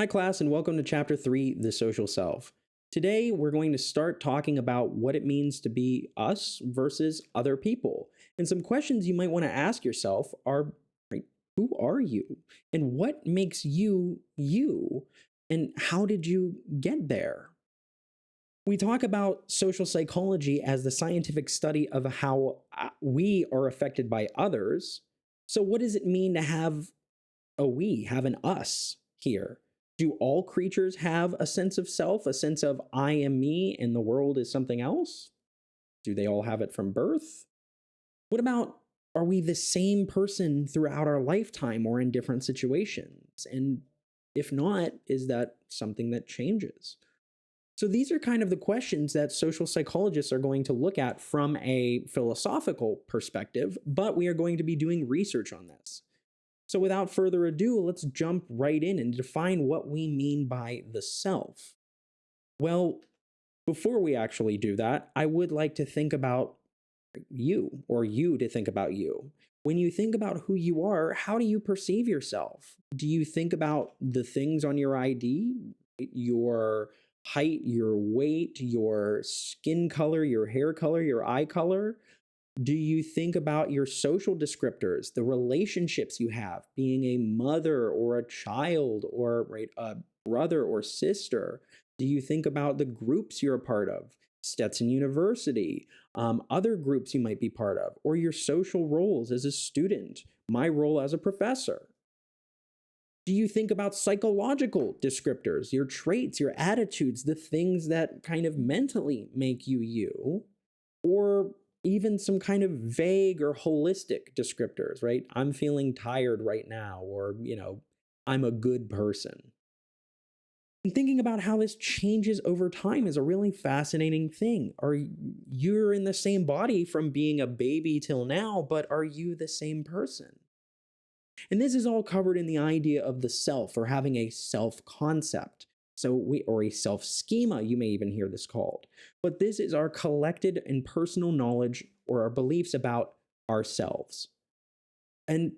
Hi, class, and welcome to Chapter 3, The Social Self. Today, we're going to start talking about what it means to be us versus other people. And some questions you might want to ask yourself are, right, who are you? And what makes you you? And how did you get there? We talk about social psychology as the scientific study of how we are affected by others. So, what does it mean to have have an us here? Do all creatures have a sense of self, a sense of I am me and the world is something else? Do they all have it from birth? What about, are we the same person throughout our lifetime or in different situations? And if not, is that something that changes? So these are kind of the questions that social psychologists are going to look at from a philosophical perspective, but we are going to be doing research on this. So without further ado, let's jump right in and define what we mean by the self. Well, before we actually do that, I would like to think about you, or you to think about you. When you think about who you are, how do you perceive yourself? Do you think about the things on your ID, your height, your weight, your skin color, your hair color, your eye color? Do you think about your social descriptors, the relationships you have, being a mother or a child or a brother or sister? Do you think about the groups you're a part of, Stetson University, other groups you might be part of, or your social roles as a student, my role as a professor? Do you think about psychological descriptors, your traits, your attitudes, the things that kind of mentally make you you? Or even some kind of vague or holistic descriptors, right? I'm feeling tired right now, or, I'm a good person. And thinking about how this changes over time is a really fascinating thing. You're in the same body from being a baby till now, but are you the same person? And this is all covered in the idea of the self, or having a self concept. Or a self schema, you may even hear this called. But this is our collected and personal knowledge, or our beliefs about ourselves. And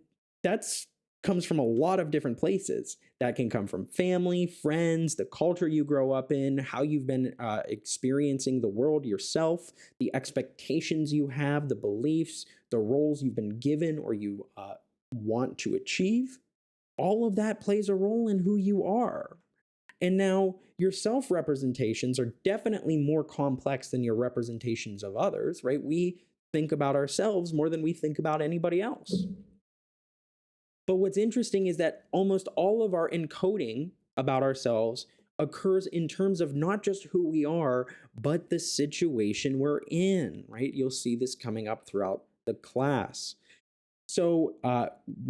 that's comes from a lot of different places. That can come from family, friends, the culture you grow up in, how you've been experiencing the world yourself, the expectations you have, the beliefs, the roles you've been given or you want to achieve. All of that plays a role in who you are. And now your self representations are definitely more complex than your representations of others, right? We think about ourselves more than we think about anybody else. But what's interesting is that almost all of our encoding about ourselves occurs in terms of not just who we are, but the situation we're in, right? You'll see this coming up throughout the class. So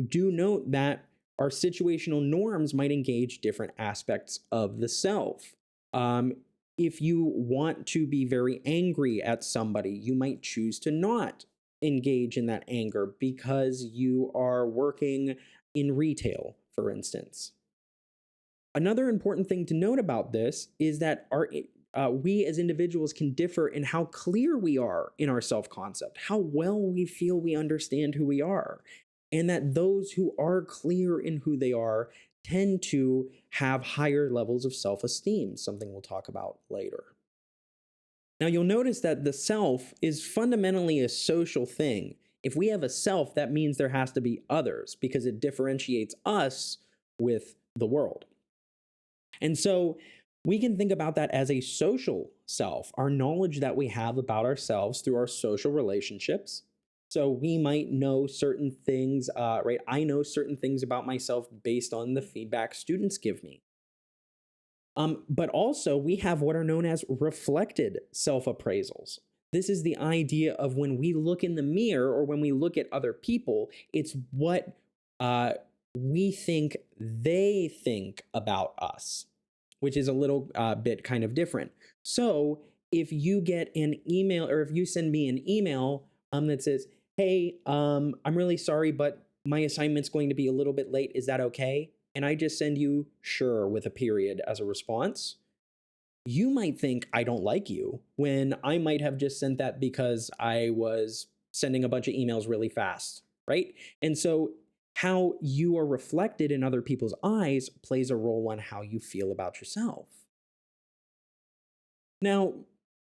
do note that our situational norms might engage different aspects of the self. If you want to be very angry at somebody, you might choose to not engage in that anger because you are working in retail, for instance. Another important thing to note about this is that we as individuals can differ in how clear we are in our self concept, how well we feel we understand who we are, and that those who are clear in who they are tend to have higher levels of self esteem, something we'll talk about later. Now, you'll notice that the self is fundamentally a social thing. If we have a self, that means there has to be others because it differentiates us with the world. And so we can think about that as a social self, our knowledge that we have about ourselves through our social relationships. So we might know certain things, right? I know certain things about myself based on the feedback students give me. But also we have what are known as reflected self-appraisals. This is the idea of when we look in the mirror or when we look at other people, it's what we think they think about us, which is a little bit kind of different. So if you get an email, or if you send me an email that says, hey, I'm really sorry, but my assignment's going to be a little bit late. Is that okay? And I just send you sure with a period as a response, you might think I don't like you, when I might have just sent that because I was sending a bunch of emails really fast, right? And so how you are reflected in other people's eyes plays a role on how you feel about yourself. Now,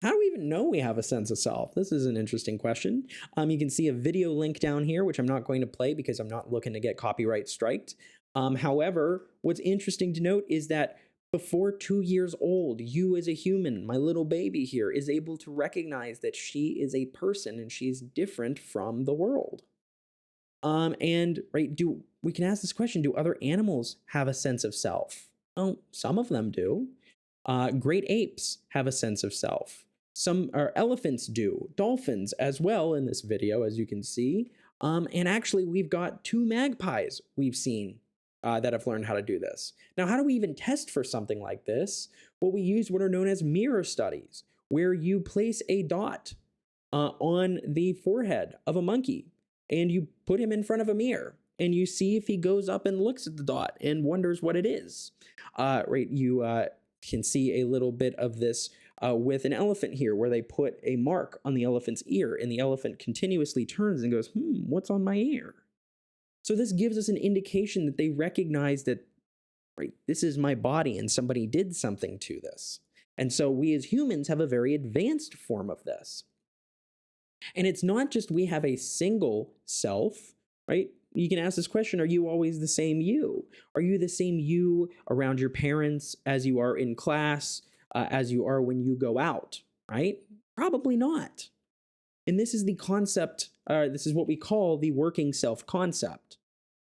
how do we even know we have a sense of self? This is an interesting question. You can see a video link down here, which I'm not going to play because I'm not looking to get copyright striked. However, what's interesting to note is that before 2 years old, you as a human, my little baby here, is able to recognize that she is a person and she's different from the world. And right, do we can ask this question: do other animals have a sense of self? Oh, some of them do. Great apes have a sense of self. Some elephants do. Dolphins as well in this video, as you can see. And actually, we've got 2 magpies we've seen that have learned how to do this. Now, how do we even test for something like this? Well, we use what are known as mirror studies, where you place a dot on the forehead of a monkey and you put him in front of a mirror and you see if he goes up and looks at the dot and wonders what it is. Right, you can see a little bit of this with an elephant here, where they put a mark on the elephant's ear and the elephant continuously turns and goes, what's on my ear? So this gives us an indication that they recognize that, right, this is my body and somebody did something to this. And so we as humans have a very advanced form of this. And it's not just we have a single self, right? You can ask this question: are you always the same you? Are you the same you around your parents as you are in class, as you are when you go out, right? Probably not. And this is the concept, this is what we call the working self concept,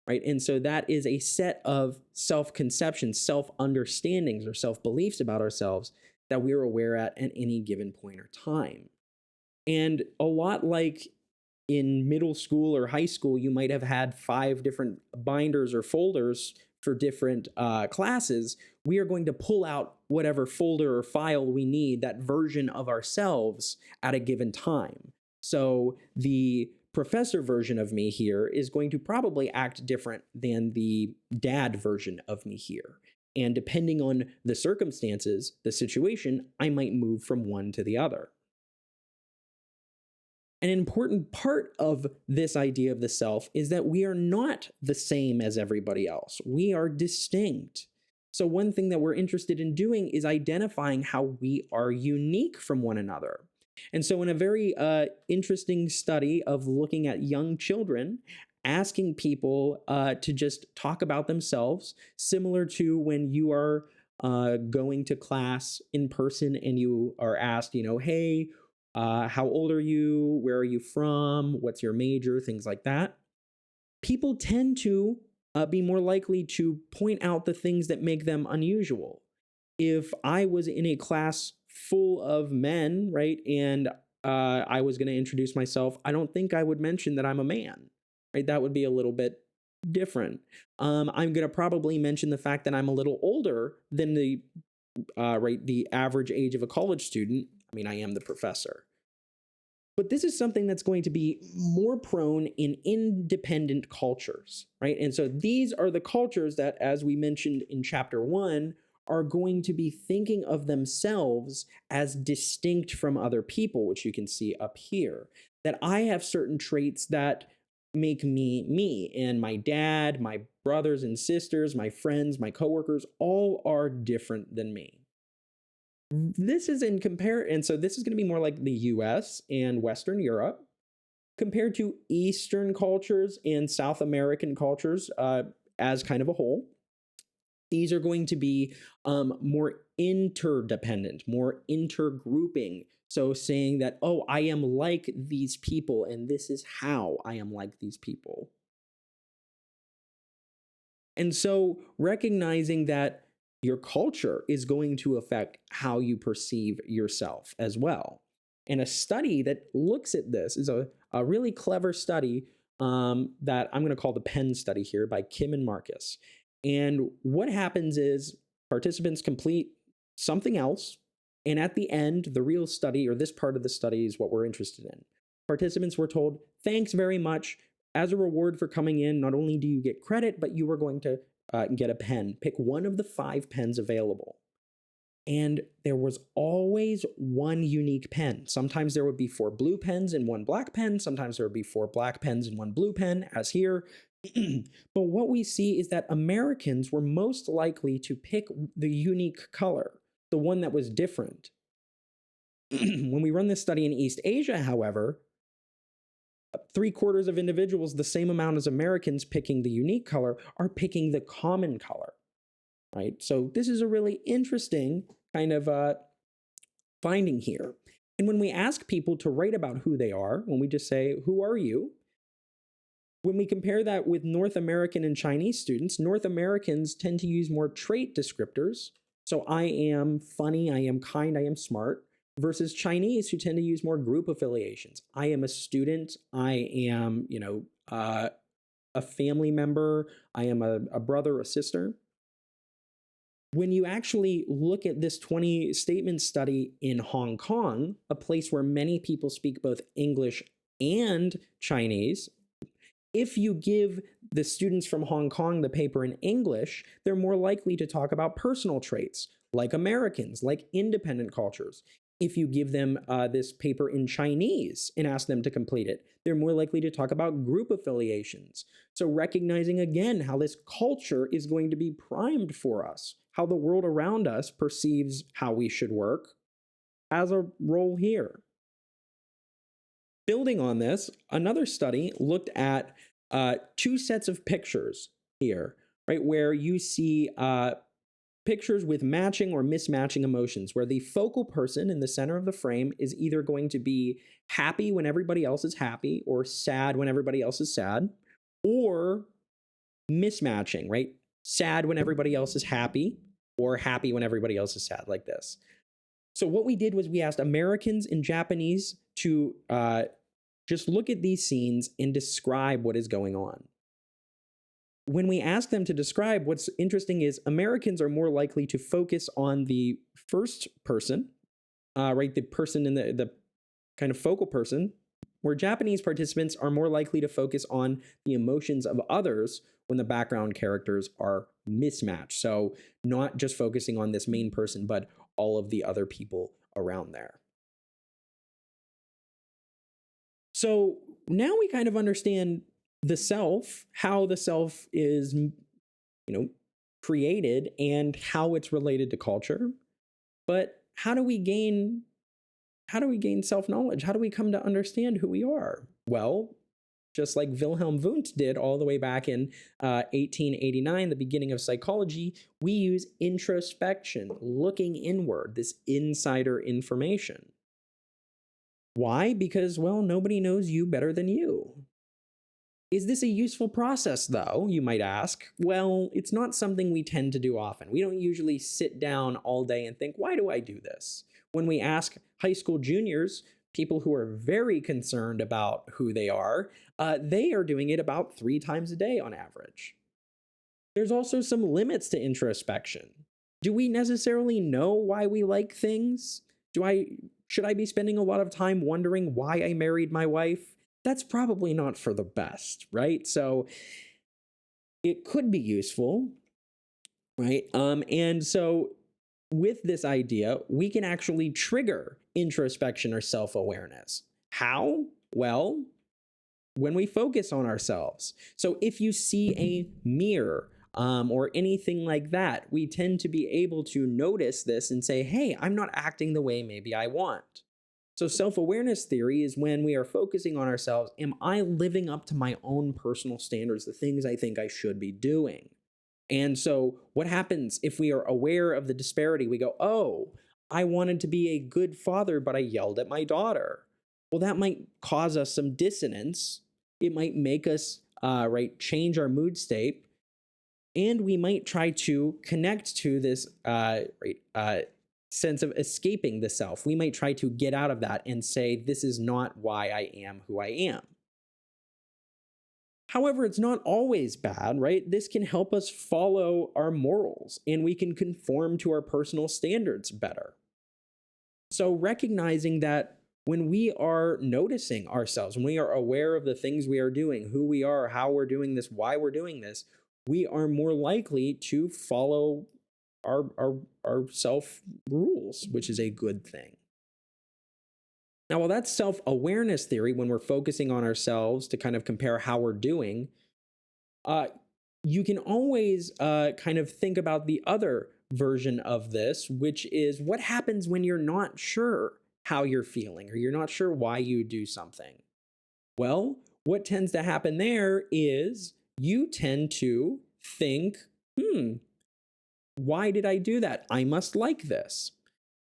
right? And so that is a set of self-conceptions, self-understandings, or self-beliefs about ourselves that we're aware at any given point or time. And a lot like in middle school or high school, you might have had 5 different binders or folders for different classes. We are going to pull out whatever folder or file we need, that version of ourselves at a given time. So the professor version of me here is going to probably act different than the dad version of me here. And depending on the circumstances, the situation, I might move from one to the other. An important part of this idea of the self is that we are not the same as everybody else. We are distinct. So one thing that we're interested in doing is identifying how we are unique from one another. And so in a very interesting study of looking at young children, asking people to just talk about themselves, similar to when you are going to class in person and you are asked, hey, how old are you? Where are you from? What's your major? Things like that. People tend to be more likely to point out the things that make them unusual. If I was in a class full of men, right, and I was going to introduce myself, I don't think I would mention that I'm a man, right? That would be a little bit different. I'm going to probably mention the fact that I'm a little older than the average age of a college student. I mean, I am the professor. But this is something that's going to be more prone in independent cultures, right? And so these are the cultures that, as we mentioned in chapter 1, are going to be thinking of themselves as distinct from other people, which you can see up here. That I have certain traits that make me me, and my dad, my brothers and sisters, my friends, my coworkers, all are different than me. This is and so this is going to be more like the US and Western Europe compared to Eastern cultures and South American cultures as kind of a whole. These are going to be more interdependent, more intergrouping. So saying that, oh, I am like these people, and this is how I am like these people. And so recognizing that your culture is going to affect how you perceive yourself as well. And a study that looks at this is a really clever study that I'm going to call the Penn study here by Kim and Marcus. And what happens is participants complete something else. And at the end, the real study, or this part of the study, is what we're interested in. Participants were told, thanks very much. As a reward for coming in, not only do you get credit, but you are going to get a pen. Pick one of the 5 pens available. And there was always one unique pen. Sometimes there would be 4 blue pens and 1 black pen. Sometimes there would be 4 black pens and 1 blue pen, as here. But what we see is that Americans were most likely to pick the unique color, the one that was different. When we run this study in East Asia, however, 3/4 of individuals, the same amount as Americans picking the unique color, are picking the common color, right? So this is a really interesting kind of finding here. And when we ask people to write about who they are, when we just say, "Who are you?" When we compare that with North American and Chinese students, North Americans tend to use more trait descriptors. So I am funny, I am kind, I am smart, versus Chinese who tend to use more group affiliations. I am a student, I am, a family member, I am a brother, a sister. When you actually look at this 20 statement study in Hong Kong, a place where many people speak both English and Chinese, if you give the students from Hong Kong the paper in English, they're more likely to talk about personal traits, like Americans, like independent cultures. If you give them this paper in Chinese and ask them to complete it, they're more likely to talk about group affiliations. So recognizing again how this culture is going to be primed for us, how the world around us perceives how we should work, has a role here. Building on this, another study looked at two sets of pictures here, right, where you see pictures with matching or mismatching emotions, where the focal person in the center of the frame is either going to be happy when everybody else is happy or sad when everybody else is sad, or mismatching, right? Sad when everybody else is happy or happy when everybody else is sad, like this. So what we did was we asked Americans and Japanese to just look at these scenes and describe what is going on. When we ask them to describe, what's interesting is Americans are more likely to focus on the first person, right? The person in the kind of focal person, where Japanese participants are more likely to focus on the emotions of others when the background characters are mismatched. So not just focusing on this main person, but all of the other people around there. So now we kind of understand the self, how the self is, created and how it's related to culture. But how do we gain self-knowledge? How do we come to understand who we are? Well, just like Wilhelm Wundt did all the way back in 1889, the beginning of psychology, we use introspection, looking inward, this insider information. Why? Because, well, nobody knows you better than you. Is this a useful process, though, you might ask? Well, it's not something we tend to do often. We don't usually sit down all day and think, why do I do this? When we ask high school juniors, people who are very concerned about who they are doing it about 3 times a day on average. There's also some limits to introspection. Do we necessarily know why we like things? Should I be spending a lot of time wondering why I married my wife? That's probably not for the best, right? So it could be useful, right? And so with this idea, we can actually trigger introspection or self-awareness. How? Well, when we focus on ourselves. So if you see a mirror or anything like that, we tend to be able to notice this and say, hey, I'm not acting the way maybe I want. So self-awareness theory is when we are focusing on ourselves, am I living up to my own personal standards, the things I think I should be doing? And so what happens if we are aware of the disparity? We go, oh, I wanted to be a good father, but I yelled at my daughter. Well, that might cause us some dissonance. It might make us change our mood state. And we might try to connect to this sense of escaping the self. We might try to get out of that and say, this is not why I am who I am. However, it's not always bad, right? This can help us follow our morals and we can conform to our personal standards better. So recognizing that when we are noticing ourselves, when we are aware of the things we are doing, who we are, how we're doing this, why we're doing this, we are more likely to follow our self rules, which is a good thing. Now, while that's self-awareness theory, when we're focusing on ourselves to kind of compare how we're doing, Uh, you can always kind of think about the other version of this, which is what happens when you're not sure how you're feeling or you're not sure why you do something. Well, what tends to happen there is you tend to think, why did I do that? I must like this.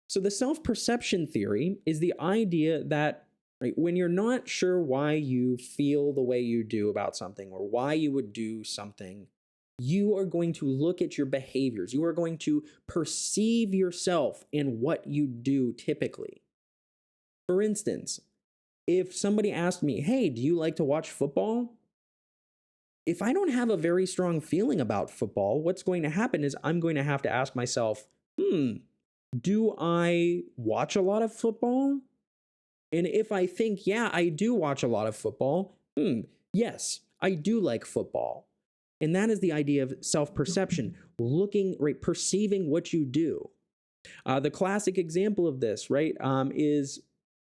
So, the self perception theory is the idea that right, when you're not sure why you feel the way you do about something or why you would do something, you are going to look at your behaviors. You are going to perceive yourself in what you do typically. For instance, if somebody asked me, hey, do you like to watch football? If I don't have a very strong feeling about football, what's going to happen is I'm going to have to ask myself, do I watch a lot of football? And if I think, yeah, I do watch a lot of football, yes, I do like football. And that is the idea of self-perception, looking, right, perceiving what you do. The classic example of this, right, is,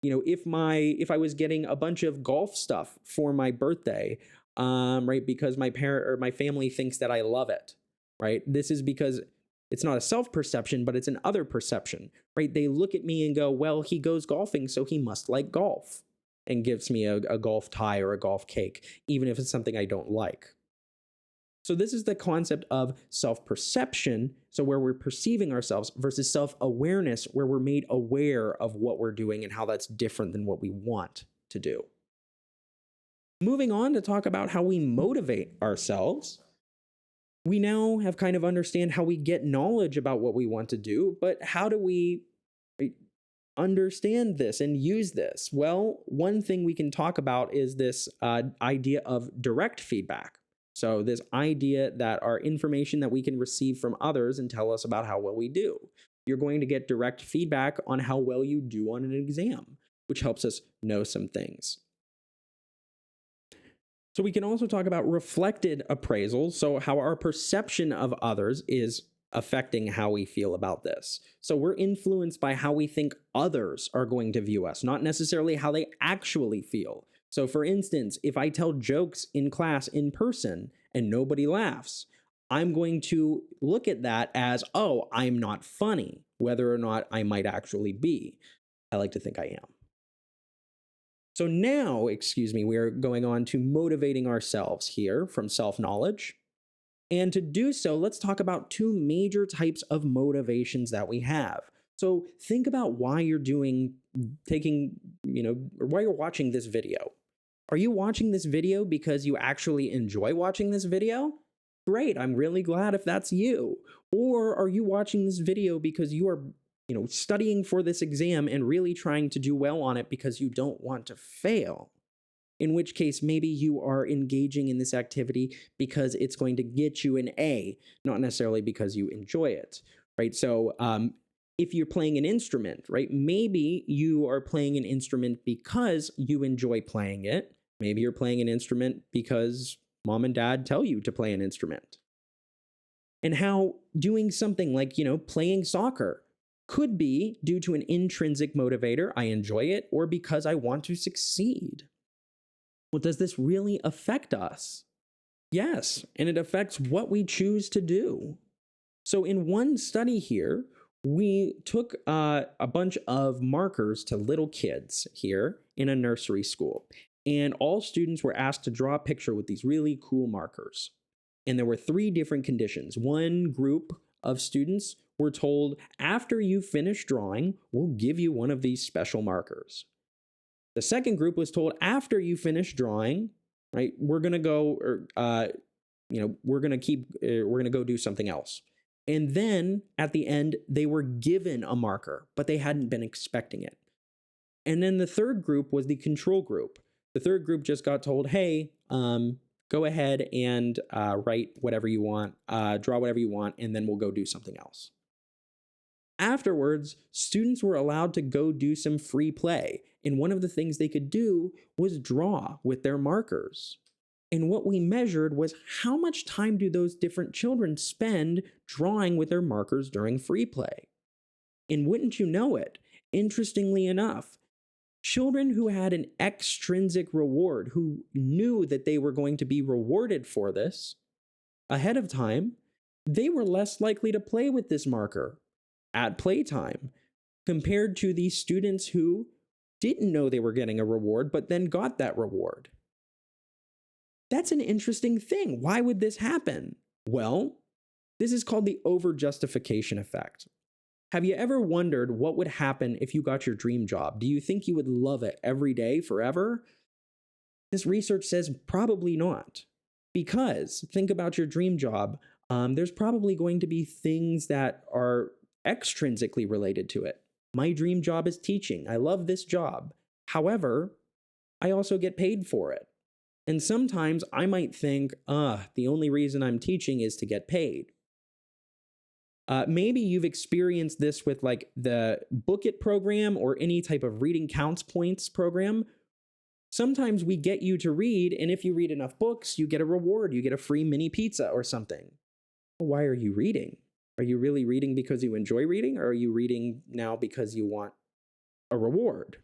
if I was getting a bunch of golf stuff for my birthday, right, because my parent or my family thinks that I love it, right? This is because it's not a self-perception, but it's an other perception, right? They look at me and go, well, he goes golfing, so he must like golf, and gives me a golf tie or a golf cake, even if it's something I don't like. So this is the concept of self-perception, so where we're perceiving ourselves, versus self-awareness, where we're made aware of what we're doing and how that's different than what we want to do. Moving on to talk about how we motivate ourselves. We now have kind of understand how we get knowledge about what we want to do, but how do we understand this and use this? Well, one thing we can talk about is this idea of direct feedback. So this idea that our information that we can receive from others and tell us about how well we do. You're going to get direct feedback on how well you do on an exam, which helps us know some things. So we can also talk about reflected appraisal, so how our perception of others is affecting how we feel about this. So we're influenced by how we think others are going to view us, not necessarily how they actually feel. So for instance, if I tell jokes in class in person and nobody laughs, I'm going to look at that as, oh, I'm not funny, whether or not I might actually be. I like to think I am. So now, we're going on to motivating ourselves here from self-knowledge. And to do so, let's talk about two major types of motivations that we have. So think about why you're why you're watching this video. Are you watching this video because you actually enjoy watching this video? Great, I'm really glad if that's you. Or are you watching this video because you are studying for this exam and really trying to do well on it because you don't want to fail? In which case, maybe you are engaging in this activity because it's going to get you an A, not necessarily because you enjoy it, right? So if you're playing an instrument, right, maybe you are playing an instrument because you enjoy playing it. Maybe you're playing an instrument because mom and dad tell you to play an instrument. And how doing something like, playing soccer could be due to an intrinsic motivator, I enjoy it, or because I want to succeed. Well, does this really affect us? Yes, and it affects what we choose to do. So in one study here, we took a bunch of markers to little kids here in a nursery school, and all students were asked to draw a picture with these really cool markers. And there were 3 different conditions. One group of students were told, after you finish drawing, we'll give you one of these special markers. The second group was told, after you finish drawing, right, we're going to go, we're going to go do something else. And then at the end, they were given a marker, but they hadn't been expecting it. And then the third group was the control group. The third group just got told, hey, go ahead and write whatever you want, draw whatever you want, and then we'll go do something else. Afterwards, students were allowed to go do some free play, and one of the things they could do was draw with their markers. And what we measured was how much time do those different children spend drawing with their markers during free play. And wouldn't you know it, interestingly enough, children who had an extrinsic reward, who knew that they were going to be rewarded for this, ahead of time, they were less likely to play with this marker at playtime compared to the students who didn't know they were getting a reward but then got that reward. That's an interesting thing. Why would this happen? Well, this is called the over-justification effect. Have you ever wondered what would happen if you got your dream job? Do you think you would love it every day forever? This research says probably not. Because think about your dream job. There's probably going to be things that are extrinsically related to it. My dream job is teaching. I love this job. However, I also get paid for it. And sometimes I might think, the only reason I'm teaching is to get paid. Maybe you've experienced this with like the Book It program or any type of reading counts points program. Sometimes we get you to read, and if you read enough books, you get a reward. You get a free mini pizza or something. Well, why are you reading? Are you really reading because you enjoy reading, or are you reading now because you want a reward?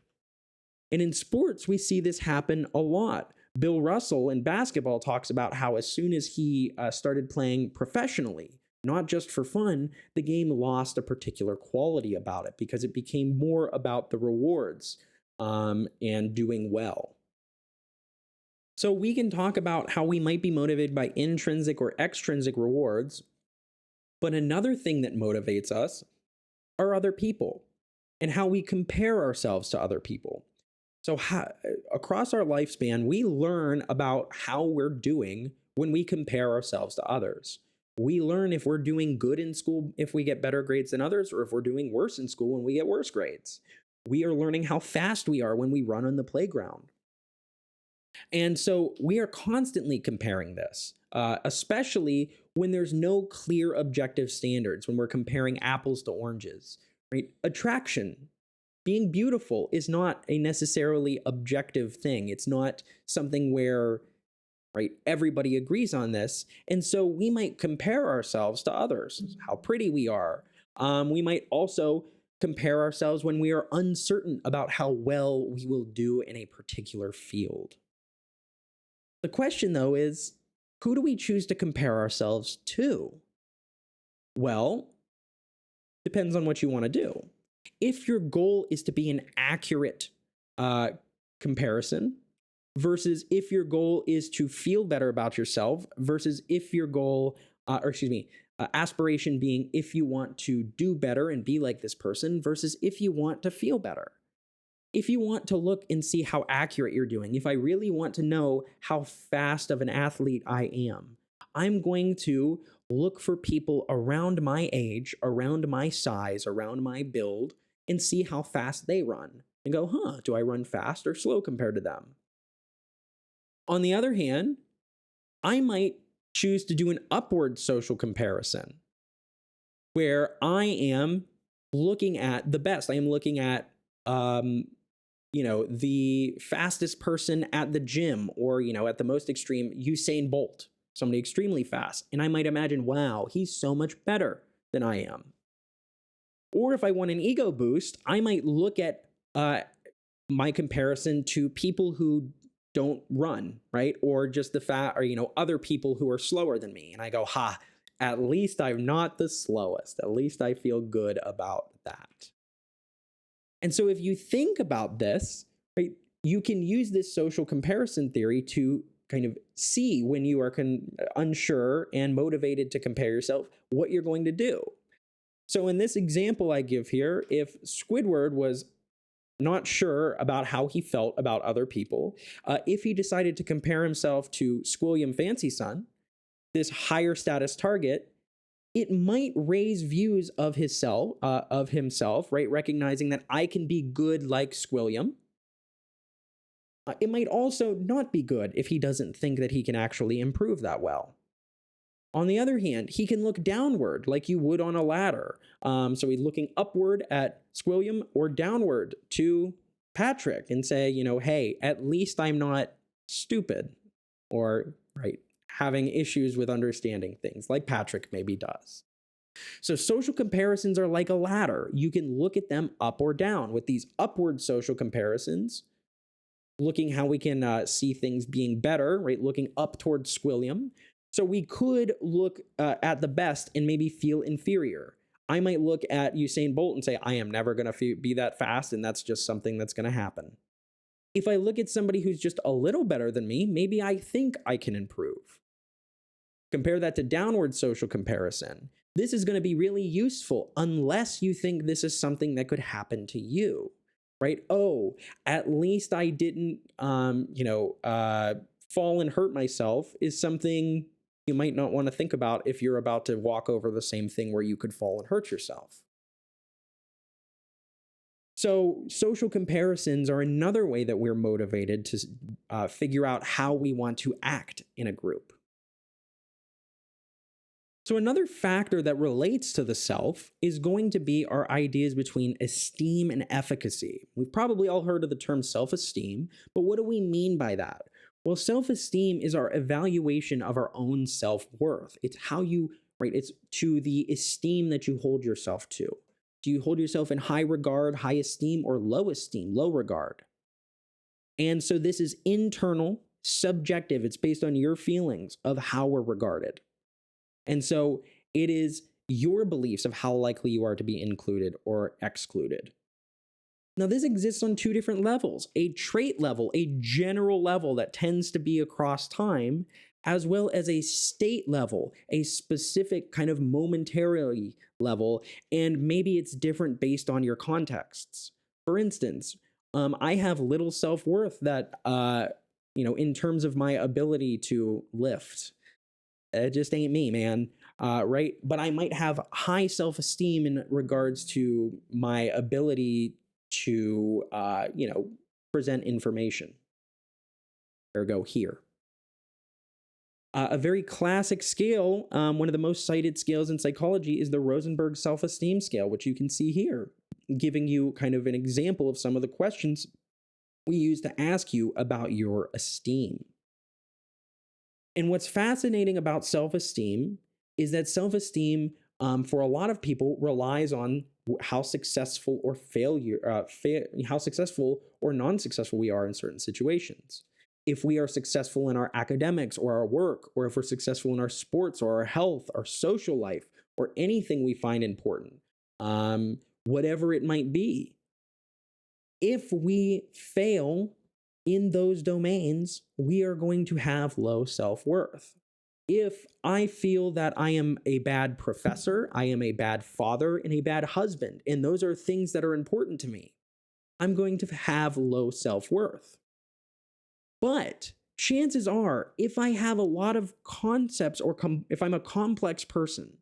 And in sports, we see this happen a lot. Bill Russell in basketball talks about how as soon as he started playing professionally, not just for fun, the game lost a particular quality about it because it became more about the rewards and doing well. So we can talk about how we might be motivated by intrinsic or extrinsic rewards, but another thing that motivates us are other people and how we compare ourselves to other people. So across our lifespan, we learn about how we're doing when we compare ourselves to others. We learn if we're doing good in school if we get better grades than others, or if we're doing worse in school when we get worse grades. We are learning how fast we are when we run on the playground. And so we are constantly comparing this, especially when there's no clear objective standards, when we're comparing apples to oranges, right? Attraction, being beautiful is not a necessarily objective thing. It's not something where, right, everybody agrees on this. And so we might compare ourselves to others, how pretty we are. We might also compare ourselves when we are uncertain about how well we will do in a particular field. The question, though, is who do we choose to compare ourselves to? Well, depends on what you want to do. If your goal is to be an accurate comparison versus if your goal is to feel better about yourself versus if your goal, aspiration being if you want to do better and be like this person versus if you want to feel better. If you want to look and see how accurate you're doing, if I really want to know how fast of an athlete I am, I'm going to look for people around my age, around my size, around my build, and see how fast they run. And go, do I run fast or slow compared to them? On the other hand, I might choose to do an upward social comparison where I am looking at the best. I am looking at the fastest person at the gym, or, at the most extreme, Usain Bolt, somebody extremely fast. And I might imagine, wow, he's so much better than I am. Or if I want an ego boost, I might look at my comparison to people who don't run, right? Or just other people who are slower than me. And I go, at least I'm not the slowest. At least I feel good about that. And so if you think about this, right, you can use this social comparison theory to kind of see when you are unsure and motivated to compare yourself, what you're going to do. So in this example I give here, if Squidward was not sure about how he felt about other people, if he decided to compare himself to Squilliam Fancy Son, this higher status target, it might raise views of himself, right? Recognizing that I can be good like Squilliam. It might also not be good if he doesn't think that he can actually improve that well. On the other hand, he can look downward like you would on a ladder. So he's looking upward at Squilliam or downward to Patrick and say, hey, at least I'm not stupid or, right, having issues with understanding things like Patrick maybe does. So social comparisons are like a ladder. You can look at them up or down. With these upward social comparisons, looking how we can see things being better, right? Looking up towards Squilliam. So we could look at the best and maybe feel inferior. I might look at Usain Bolt and say, I am never going to be that fast, and that's just something that's going to happen. If I look at somebody who's just a little better than me, maybe I think I can improve. Compare that to downward social comparison. This is going to be really useful unless you think this is something that could happen to you, right? Oh, at least I didn't, fall and hurt myself is something you might not want to think about if you're about to walk over the same thing where you could fall and hurt yourself. So social comparisons are another way that we're motivated to figure out how we want to act in a group. So another factor that relates to the self is going to be our ideas between esteem and efficacy. We've probably all heard of the term self-esteem, but what do we mean by that? Well, self-esteem is our evaluation of our own self-worth. It's how you, right? It's to the esteem that you hold yourself to. Do you hold yourself in high regard, high esteem, or low esteem, low regard? And so this is internal, subjective. It's based on your feelings of how we're regarded. And so it is your beliefs of how likely you are to be included or excluded. Now, this exists on two different levels, a trait level, a general level that tends to be across time, as well as a state level, a specific kind of momentarily level, and maybe it's different based on your contexts. For instance, I have little self-worth that, in terms of my ability to lift. It just ain't me, man. Right? But I might have high self-esteem in regards to my ability to, present information. Ergo here. A very classic scale, one of the most cited scales in psychology is the Rosenberg self-esteem scale, which you can see here, giving you kind of an example of some of the questions we use to ask you about your esteem. And what's fascinating about self-esteem is that self-esteem, for a lot of people, relies on how successful or how successful or non-successful we are in certain situations. If we are successful in our academics or our work, or if we're successful in our sports or our health, our social life, or anything we find important, whatever it might be, if we fail in those domains, we are going to have low self-worth. If I feel that I am a bad professor, I am a bad father, and a bad husband, and those are things that are important to me, I'm going to have low self-worth. But chances are, if I have a lot of concepts, or if I'm a complex person,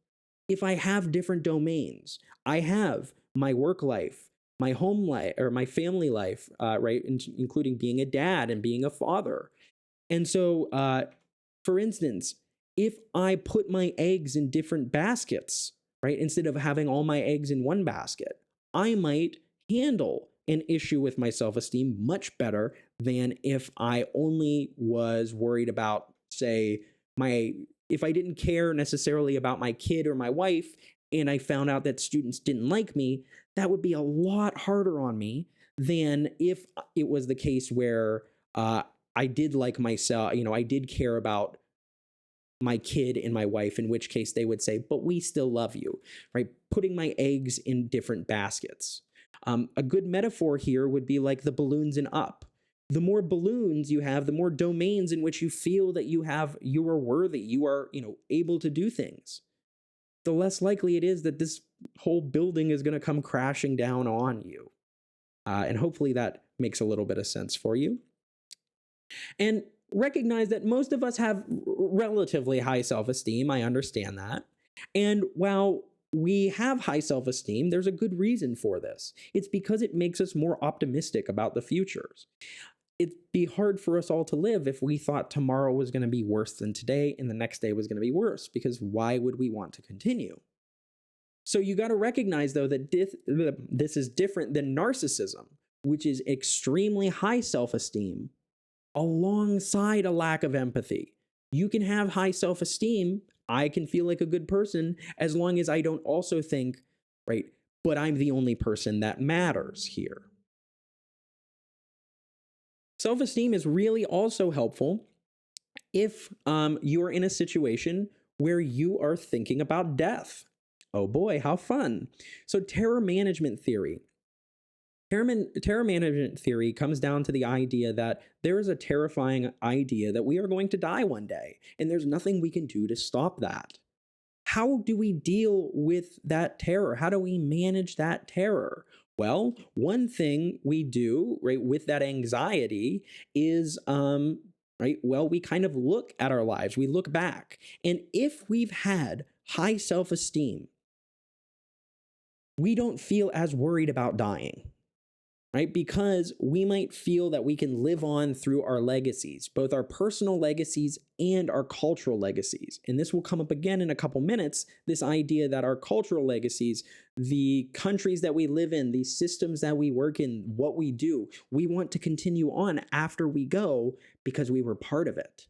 if I have different domains, I have my work life, my home life, or my family life, right, including being a dad and being a father. And so, for instance, if I put my eggs in different baskets, right, instead of having all my eggs in one basket, I might handle an issue with my self-esteem much better than if I only was worried about, say, if I didn't care necessarily about my kid or my wife, and I found out that students didn't like me, that would be a lot harder on me than if it was the case where I did like myself, I did care about my kid and my wife, in which case they would say, but we still love you, right? Putting my eggs in different baskets. A good metaphor here would be like the balloons in Up. The more balloons you have, the more domains in which you feel that you are worthy, you are, able to do things, the less likely it is that this whole building is going to come crashing down on you. And hopefully that makes a little bit of sense for you. And recognize that most of us have relatively high self-esteem. I understand that. And while we have high self-esteem, there's a good reason for this. It's because it makes us more optimistic about the futures. It'd be hard for us all to live if we thought tomorrow was going to be worse than today and the next day was going to be worse, because why would we want to continue? So you got to recognize, though, that this is different than narcissism, which is extremely high self-esteem alongside a lack of empathy. You can have high self-esteem, I can feel like a good person, as long as I don't also think, right, but I'm the only person that matters here. Self-esteem is really also helpful if you are in a situation where you are thinking about death. Oh boy, how fun. So terror management theory. Terror management theory comes down to the idea that there is a terrifying idea that we are going to die one day, and there's nothing we can do to stop that. How do we deal with that terror? How do we manage that terror? Well, one thing we do, right, with that anxiety is, right, well, we kind of look at our lives, we look back, and if we've had high self-esteem, we don't feel as worried about dying, right? Because we might feel that we can live on through our legacies, both our personal legacies and our cultural legacies. And this will come up again in a couple minutes, this idea that our cultural legacies, the countries that we live in, the systems that we work in, what we do, we want to continue on after we go because we were part of it.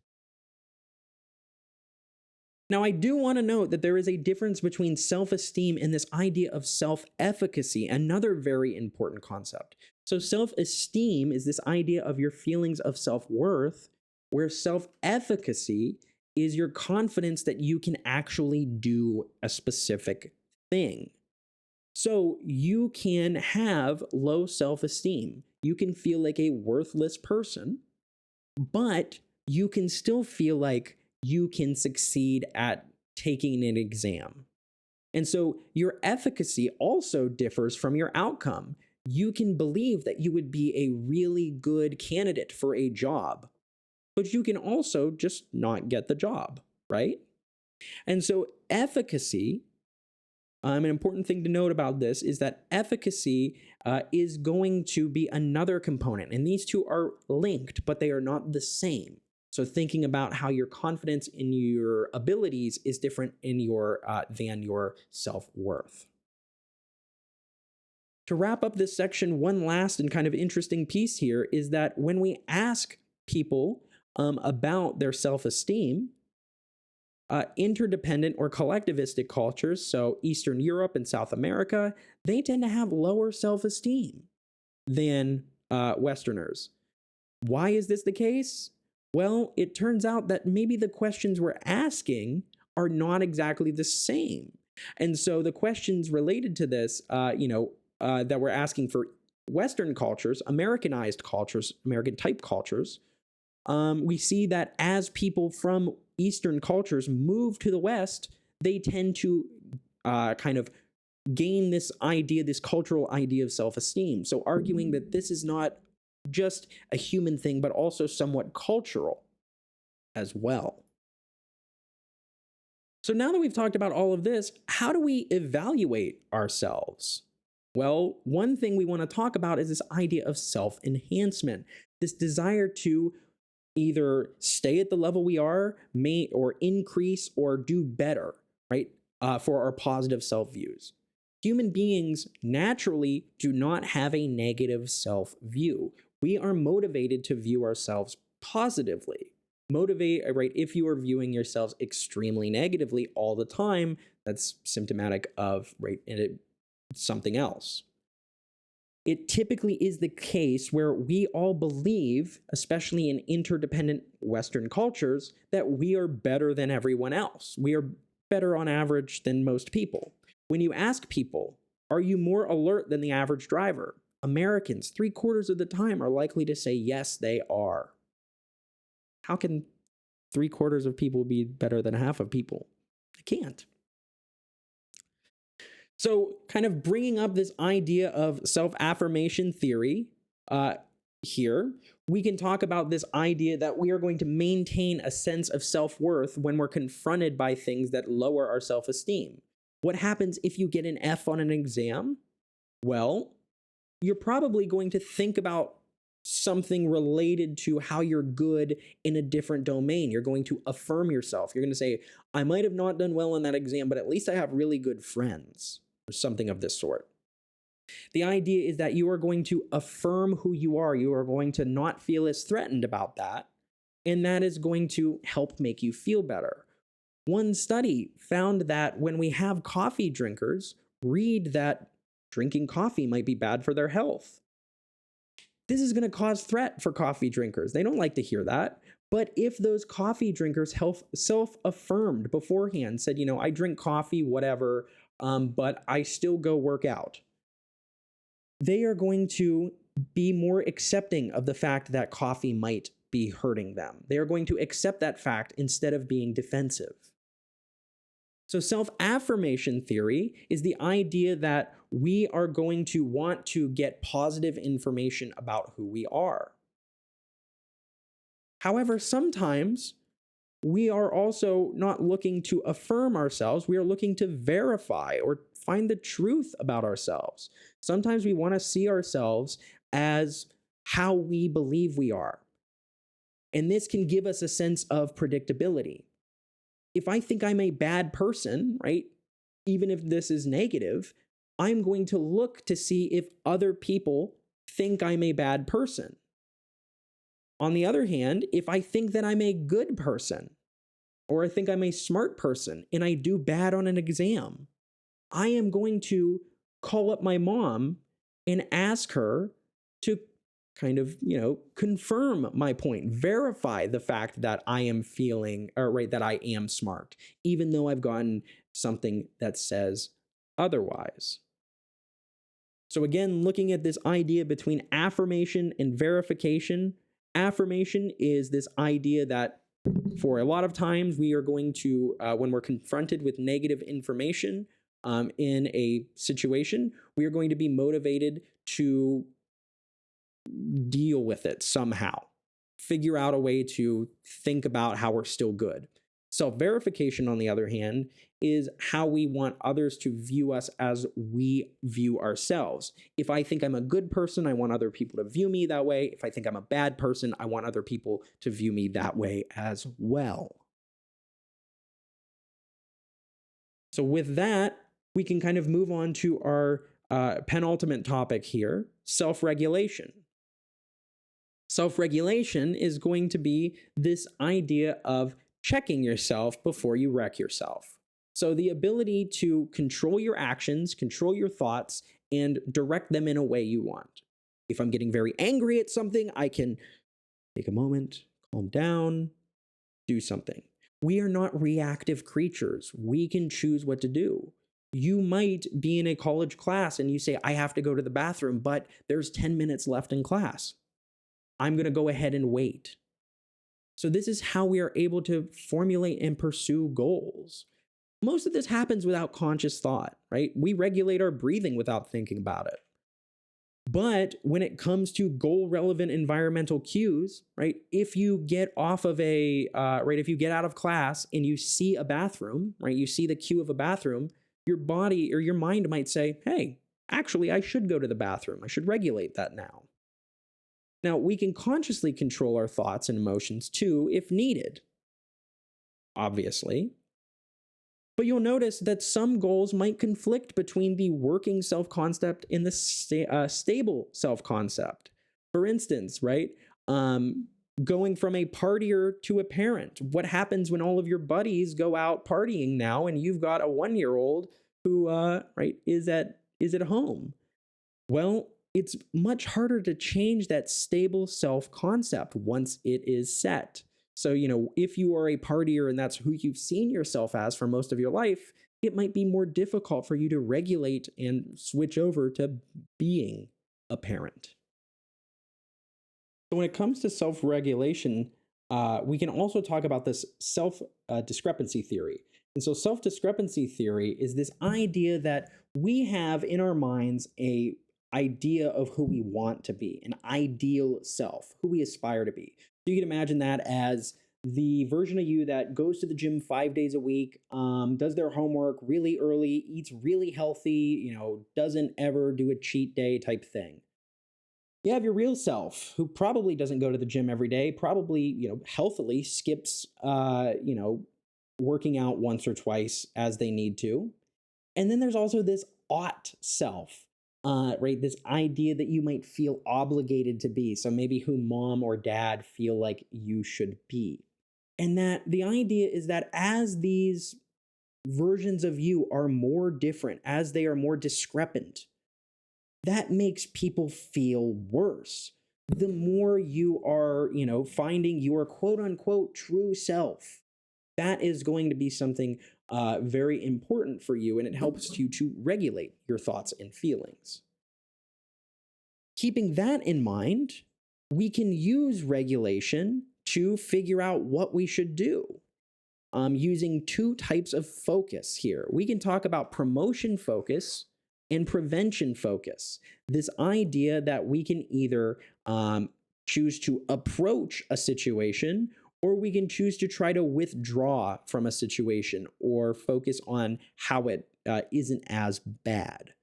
Now, I do want to note that there is a difference between self-esteem and this idea of self-efficacy, another very important concept. So self-esteem is this idea of your feelings of self-worth, where self-efficacy is your confidence that you can actually do a specific thing. So you can have low self-esteem. You can feel like a worthless person, but you can still feel like you can succeed at taking an exam. And so your efficacy also differs from your outcome. You can believe that you would be a really good candidate for a job, but you can also just not get the job, right? And so efficacy, an important thing to note about this is that efficacy is going to be another component, and these two are linked, but they are not the same. So thinking about how your confidence in your abilities is different in than your self-worth. To wrap up this section, one last and kind of interesting piece here is that when we ask people about their self-esteem, interdependent or collectivistic cultures, so Eastern Europe and South America, they tend to have lower self-esteem than Westerners. Why is this the case? Well, it turns out that maybe the questions we're asking are not exactly the same. And so the questions related to this, that we're asking for Western cultures, Americanized cultures, American type cultures, we see that as people from Eastern cultures move to the West, they tend to kind of gain this idea, this cultural idea of self-esteem. So arguing that this is not just a human thing, but also somewhat cultural as well. So now that we've talked about all of this, how do we evaluate ourselves? Well, one thing we want to talk about is this idea of self-enhancement, this desire to either stay at the level we are, or increase or do better, right, for our positive self-views. Human beings naturally do not have a negative self-view. We are motivated to view ourselves positively. Right? If you are viewing yourselves extremely negatively all the time, that's symptomatic of, right, something else. It typically is the case where we all believe, especially in interdependent Western cultures, that we are better than everyone else. We are better on average than most people. When you ask people, are you more alert than the average driver? Americans, 3/4 of the time, are likely to say, yes, they are. How can 3/4 of people be better than half of people? They can't. So kind of bringing up this idea of self-affirmation theory here, we can talk about this idea that we are going to maintain a sense of self-worth when we're confronted by things that lower our self-esteem. What happens if you get an F on an exam? Well, you're probably going to think about something related to how you're good in a different domain. You're going to affirm yourself. You're going to say, I might have not done well on that exam, but at least I have really good friends, or something of this sort. The idea is that you are going to affirm who you are. You are going to not feel as threatened about that, and that is going to help make you feel better. One study found that when we have coffee drinkers read that drinking coffee might be bad for their health, this is going to cause threat for coffee drinkers. They don't like to hear that. But if those coffee drinkers self-affirmed beforehand, said, I drink coffee, whatever, but I still go work out, they are going to be more accepting of the fact that coffee might be hurting them. They are going to accept that fact instead of being defensive. So self-affirmation theory is the idea that we are going to want to get positive information about who we are. However, sometimes we are also not looking to affirm ourselves. We are looking to verify or find the truth about ourselves. Sometimes we want to see ourselves as how we believe we are. And this can give us a sense of predictability. If I think I'm a bad person, right, even if this is negative, I'm going to look to see if other people think I'm a bad person. On the other hand, if I think that I'm a good person, or I think I'm a smart person and I do bad on an exam, I am going to call up my mom and ask her to kind of, confirm my point, verify the fact that I am that I am smart, even though I've gotten something that says otherwise. So again, looking at this idea between affirmation and verification, affirmation is this idea that for a lot of times we are going to, when we're confronted with negative information in a situation, we are going to be motivated to deal with it somehow, figure out a way to think about how we're still good. Self-verification, on the other hand, is how we want others to view us as we view ourselves. If I think I'm a good person, I want other people to view me that way. If I think I'm a bad person, I want other people to view me that way as well. So with that, we can kind of move on to our penultimate topic here, self-regulation. Self-regulation is going to be this idea of checking yourself before you wreck yourself. So the ability to control your actions, control your thoughts, and direct them in a way you want. If I'm getting very angry at something, I can take a moment, calm down, do something. We are not reactive creatures. We can choose what to do. You might be in a college class and you say, I have to go to the bathroom, but there's 10 minutes left in class. I'm going to go ahead and wait. So this is how we are able to formulate and pursue goals. Most of this happens without conscious thought, right? We regulate our breathing without thinking about it. But when it comes to goal-relevant environmental cues, right? If you get off of if you get out of class and you see a bathroom, right? You see the cue of a bathroom, your body or your mind might say, hey, actually, I should go to the bathroom. I should regulate that now. Now, we can consciously control our thoughts and emotions too, if needed, obviously. But you'll notice that some goals might conflict between the working self-concept and the stable self-concept. For instance, right, going from a partier to a parent. What happens when all of your buddies go out partying now and you've got a 1-year-old who is at home? Well, it's much harder to change that stable self-concept once it is set. So, if you are a partier and that's who you've seen yourself as for most of your life, it might be more difficult for you to regulate and switch over to being a parent. So when it comes to self-regulation, we can also talk about this self-discrepancy theory. And so self-discrepancy theory is this idea that we have in our minds a idea of who we want to be, an ideal self, who we aspire to be. So you can imagine that as the version of you that goes to the gym 5 days a week, does their homework really early, eats really healthy, doesn't ever do a cheat day type thing. You have your real self who probably doesn't go to the gym every day, probably, healthily skips, working out once or twice as they need to. And then there's also this ought self. Right? This idea that you might feel obligated to be. So maybe who mom or dad feel like you should be. And that the idea is that as these versions of you are more different, as they are more discrepant, that makes people feel worse. the more you are, finding your quote unquote true self. That is going to be something very important for you, and it helps you to regulate your thoughts and feelings. Keeping that in mind, we can use regulation to figure out what we should do. Using two types of focus here. We can talk about promotion focus and prevention focus. This idea that we can either choose to approach a situation, or we can choose to try to withdraw from a situation or focus on how it isn't as bad.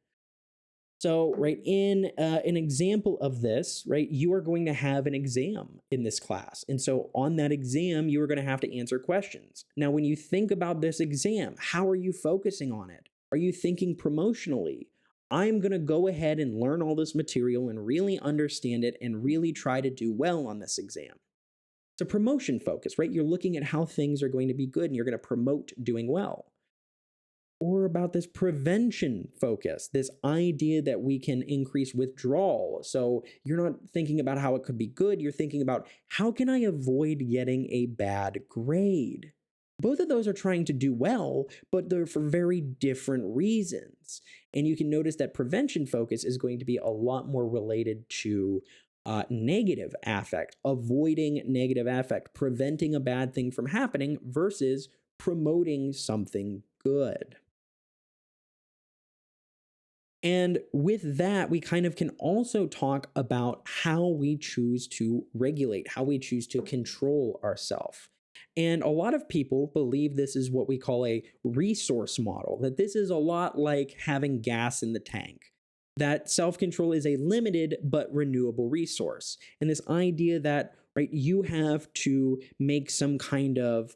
So, right, in an example of this, right, you are going to have an exam in this class. And so on that exam, you are going to have to answer questions. Now, when you think about this exam, how are you focusing on it? Are you thinking promotionally? I'm going to go ahead and learn all this material and really understand it and really try to do well on this exam. It's a promotion focus, right? You're looking at how things are going to be good and you're going to promote doing well. Or about this prevention focus, this idea that we can increase withdrawal. So you're not thinking about how it could be good, you're thinking about how can I avoid getting a bad grade? Both of those are trying to do well, but they're for very different reasons. And you can notice that prevention focus is going to be a lot more related to negative affect, avoiding negative affect, preventing a bad thing from happening versus promoting something good. And with that, we kind of can also talk about how we choose to regulate, how we choose to control ourselves. And a lot of people believe this is what we call a resource model, that this is a lot like having gas in the tank, that self-control is a limited but renewable resource. And this idea that, right, you have to make some kind of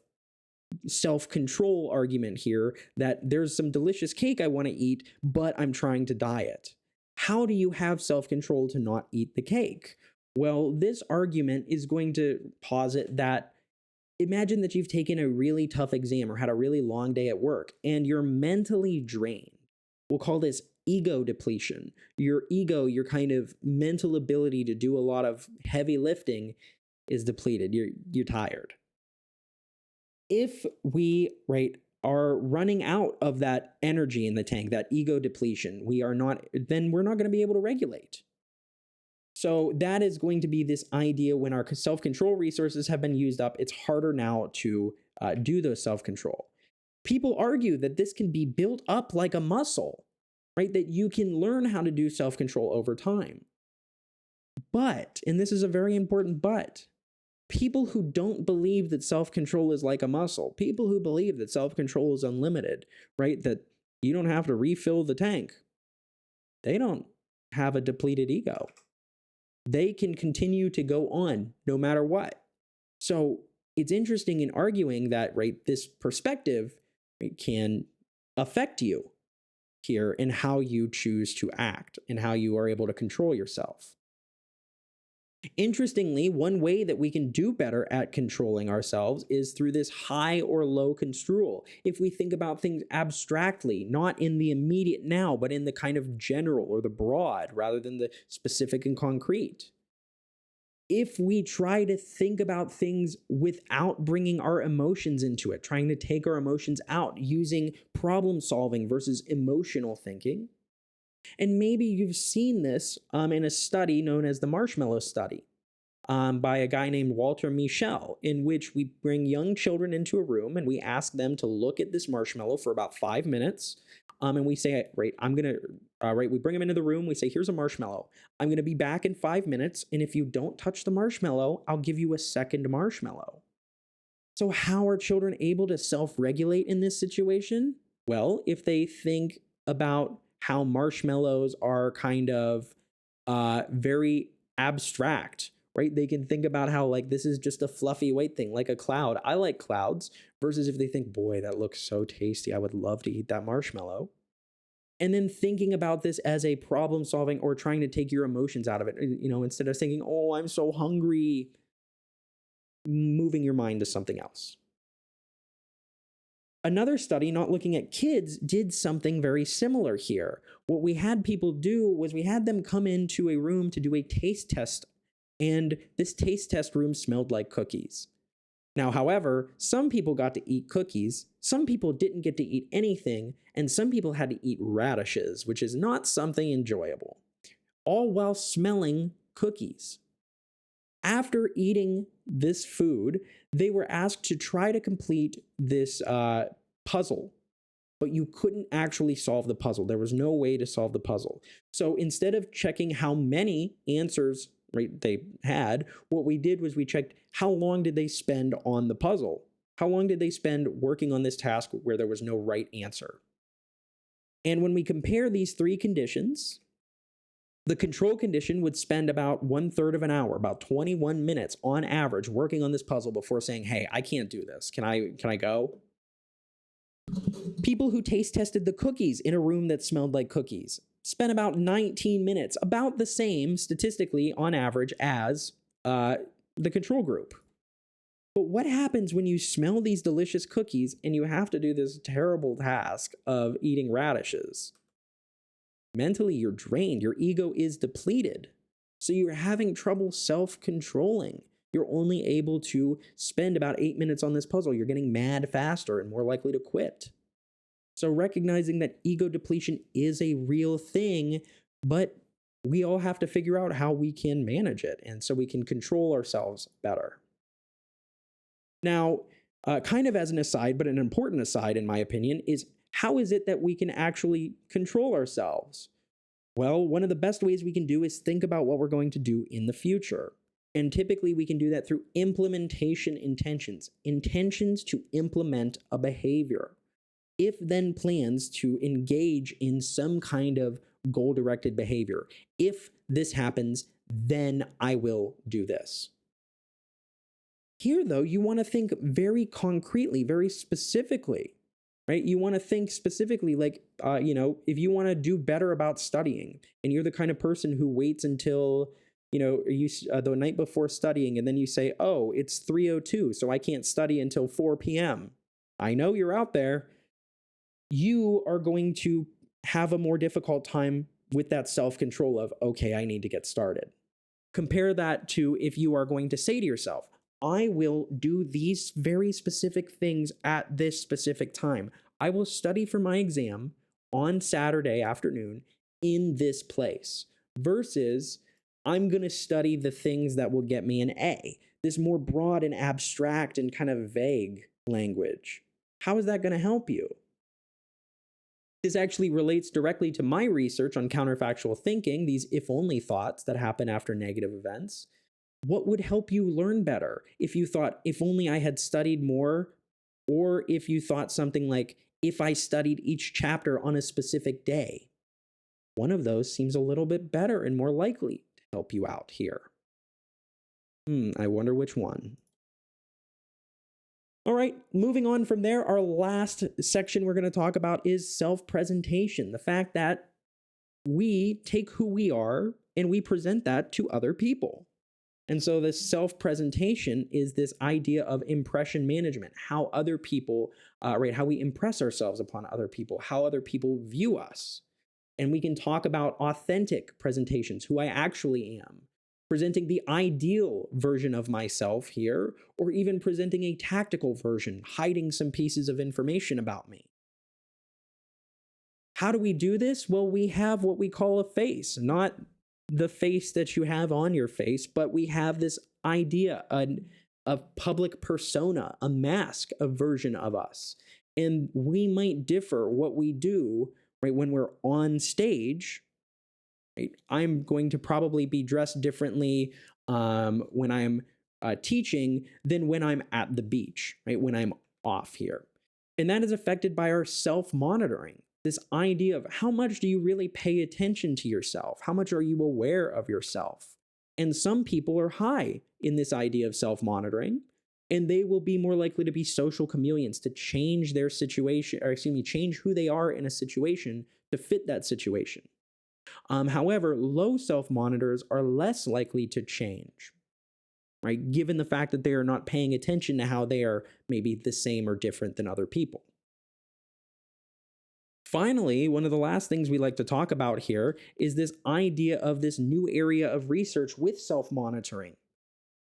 self-control argument here that there's some delicious cake I want to eat, but I'm trying to diet. How do you have self-control to not eat the cake? Well, this argument is going to posit that imagine that you've taken a really tough exam or had a really long day at work and you're mentally drained. We'll call this ego depletion. Your ego, your kind of mental ability to do a lot of heavy lifting is depleted. You're tired. If we, right, are running out of that energy in the tank, that ego depletion, then we're not going to be able to regulate. So that is going to be this idea when our self-control resources have been used up, it's harder now to do those self-control. People argue that this can be built up like a muscle, right? That you can learn how to do self-control over time. But, and this is a very important but, people who don't believe that self-control is like a muscle, people who believe that self-control is unlimited, right? That you don't have to refill the tank, they don't have a depleted ego. They can continue to go on no matter what. So it's interesting in arguing that, right, this perspective, right, can affect you here in how you choose to act and how you are able to control yourself. Interestingly, one way that we can do better at controlling ourselves is through this high or low construal. If we think about things abstractly, not in the immediate now, but in the kind of general or the broad rather than the specific and concrete. If we try to think about things without bringing our emotions into it, trying to take our emotions out, using problem solving versus emotional thinking. And maybe you've seen this in a study known as the marshmallow study by a guy named Walter Mischel, in which we bring young children into a room and we ask them to look at this marshmallow for about 5 minutes. And we say, right, we bring them into the room. We say, here's a marshmallow. I'm going to be back in 5 minutes. And if you don't touch the marshmallow, I'll give you a second marshmallow. So how are children able to self-regulate in this situation? Well, if they think about how marshmallows are kind of very abstract, right? They can think about how, like, this is just a fluffy white thing, like a cloud. I like clouds, versus if they think, boy, that looks so tasty, I would love to eat that marshmallow. And then thinking about this as a problem solving or trying to take your emotions out of it, instead of thinking, oh, I'm so hungry, moving your mind to something else. Another study, not looking at kids, did something very similar here. What we had people do was we had them come into a room to do a taste test And this taste test room smelled like cookies. Now, however, some people got to eat cookies, some people didn't get to eat anything, and some people had to eat radishes, which is not something enjoyable, all while smelling cookies. After eating this food, they were asked to try to complete this puzzle, but you couldn't actually solve the puzzle. There was no way to solve the puzzle. So instead of checking how many answers they had, what we did was we checked how long did they spend on the puzzle? How long did they spend working on this task where there was no right answer? And when we compare these three conditions, the control condition would spend about 1/3 of an hour, about 21 minutes on average, working on this puzzle before saying, hey, I can't do this. Can I go? People who taste tested the cookies in a room that smelled like cookies spent about 19 minutes, about the same statistically on average as the control group. But what happens when you smell these delicious cookies and you have to do this terrible task of eating radishes? Mentally, you're drained. Your ego is depleted. So you're having trouble self-controlling. You're only able to spend about 8 minutes on this puzzle. You're getting mad faster and more likely to quit. So recognizing that ego depletion is a real thing, but we all have to figure out how we can manage it and so we can control ourselves better. Now, kind of as an aside, but an important aside in my opinion, is how is it that we can actually control ourselves? Well, one of the best ways we can do is think about what we're going to do in the future. And typically we can do that through implementation intentions, intentions to implement a behavior. If then plans to engage in some kind of goal-directed behavior. If this happens, then I will do this. Here, though, you want to think very concretely, very specifically, right? You want to think specifically like, if you want to do better about studying and you're the kind of person who waits until, the night before studying and then you say, oh, it's 3:02, so I can't study until 4 p.m. I know you're out there. You are going to have a more difficult time with that self-control of, okay, I need to get started. Compare that to if you are going to say to yourself, I will do these very specific things at this specific time. I will study for my exam on Saturday afternoon in this place versus I'm going to study the things that will get me an A. This more broad and abstract and kind of vague language. How is that going to help you? This actually relates directly to my research on counterfactual thinking, these if-only thoughts that happen after negative events. What would help you learn better if you thought, if only I had studied more, or if you thought something like, if I studied each chapter on a specific day? One of those seems a little bit better and more likely to help you out here. I wonder which one. All right, moving on from there, our last section we're going to talk about is self-presentation, the fact that we take who we are and we present that to other people. And so this self-presentation is this idea of impression management, how other people, how we impress ourselves upon other people, how other people view us. And we can talk about authentic presentations, who I actually am, presenting the ideal version of myself here, or even presenting a tactical version, hiding some pieces of information about me. How do we do this? Well, we have what we call a face, not the face that you have on your face, but we have this idea, a public persona, a mask, a version of us. And we might differ what we do, right, when we're on stage. Right? I'm going to probably be dressed differently when I'm teaching than when I'm at the beach, right, when I'm off here. And that is affected by our self-monitoring. This idea of how much do you really pay attention to yourself? How much are you aware of yourself? And some people are high in this idea of self-monitoring, and they will be more likely to be social chameleons, to change their situation, or change who they are in a situation to fit that situation. However, low self-monitors are less likely to change, right? Given the fact that they are not paying attention to how they are maybe the same or different than other people. Finally, one of the last things we like to talk about here is this idea of this new area of research with self monitoring.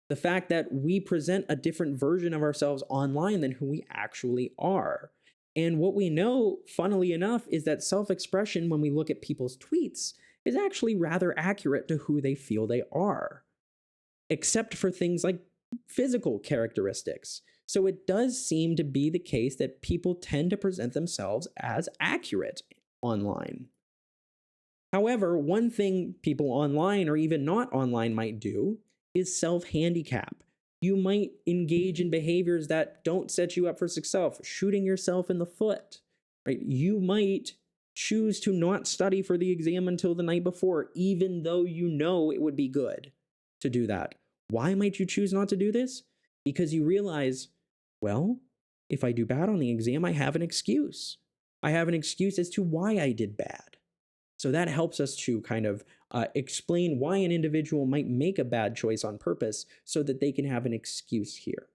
The fact that we present a different version of ourselves online than who we actually are. And what we know, funnily enough, is that self expression, when we look at people's tweets, is actually rather accurate to who they feel they are, except for things like physical characteristics. So it does seem to be the case that people tend to present themselves as accurate online. However, one thing people online or even not online might do is self handicap. You might engage in behaviors that don't set you up for success, shooting yourself in the foot, right? You might choose to not study for the exam until the night before, even though you know it would be good to do that. Why might you choose not to do this? Because you realize, well, if I do bad on the exam, I have an excuse. I have an excuse as to why I did bad. So that helps us to kind of explain why an individual might make a bad choice on purpose so that they can have an excuse here.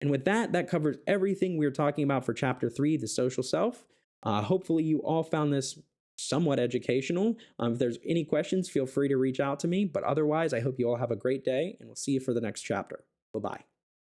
And with that, that covers everything we were talking about for Chapter 3, the social self. Hopefully you all found this somewhat educational. If there's any questions, feel free to reach out to me. But otherwise, I hope you all have a great day, and we'll see you for the next chapter. Bye-bye.